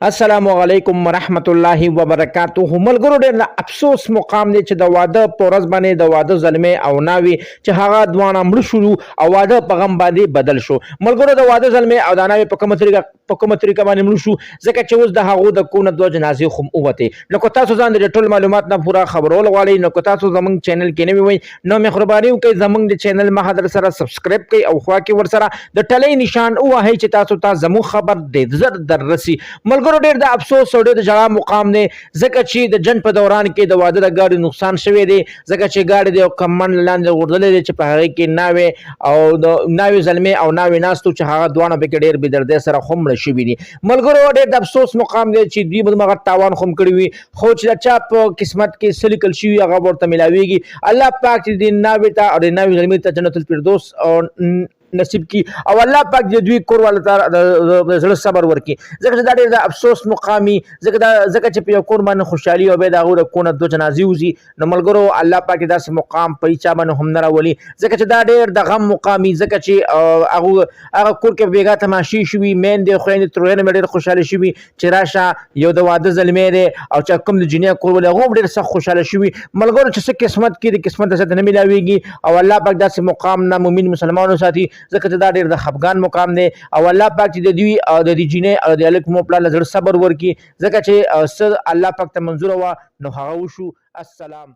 السلام علیکم ورحمت الله وبرکاتہ. ملګرو ډېر افسوس مقام دی چې د واده په ورځ باندې د واده زلمې او ناوې چې هغه دواړه مړه شولو او واده په غم باندې بدل شو. ملګرو د واده زلمې او د ناوې په کومه طریقه باندې مړه شو ځکه چې اوس د هغو د کونه دوه جنازې خو ووتې. نو که تاسو ځان د ټول معلومات نه پوره خبرول غواړئ نو که تاسو زموږ چینل کې نوي وئ نو مهرباني وکړئ زموږ د چینل مخه در سره سبسکرایب کړئ او خوا کې ورسره د ټلۍ نشان ووهئ چې تاسو ته زموږ خبر ډېر زر در رسي. ملګرو ډېر د افسوس او ډېر د ژړا مقام دی ځکه چې د جنګ په دوران کې د واده د ګاډي نقصان شوی دی ځکه چې ګاډي د یو کمن لاندې غورځولی دی چې په هغې کې ناوې او د ناوې زلمې او ناوې ناست چې هغه دواړه پکې ډېر بې دردۍ سره خو مړه شوي دي. ملګرو ډېر د افسوس مقام دی چې دوی به دغه تاوان خو کړی وي خو چې د چا په قسمت کې څه لیکل شوي هغه ورته میلاویږي. الله پاک چې د ناوې ته او د ناوې زلمې ته جنت الفردوس نصیب کی او الله پاک د دوی کور والا ته د زړه صبر ورکړي ځکه چې دا ډېر د افسوس مقامي ځکه چې په یو کور باندې خوشحالي او بیا د هغو د کونه دوه جنازې وځي. نو ملګرو الله پاک داسې مقام په هېچا باندې هم نه راولي ځکه چې دا ډېر د غم مقامي ځکه چې هغه کور کې بېګا تماشې شوي میندې خویندې ترویانې مې ډېر خوشحاله شوي چې راشه یو د واده زلمی دی او چې کوم د جنیا کور ولې هغه هم ډېر سخت خوشحاله شوي. ملګرو چې څه قسمت کې د قسمت سره نه میلاویږي او الله پاک داسې مقام نه مؤمن مسلمانو ساتي ځکه چې دا ډېر د خفګان مقام دی او الله پاک چې د دوی او د دې جینۍ او د هلک مو پلار له زړه صبر ورکړي ځکه چې څه الله پاک ته منظوره وه نو هغه وشو. السلام.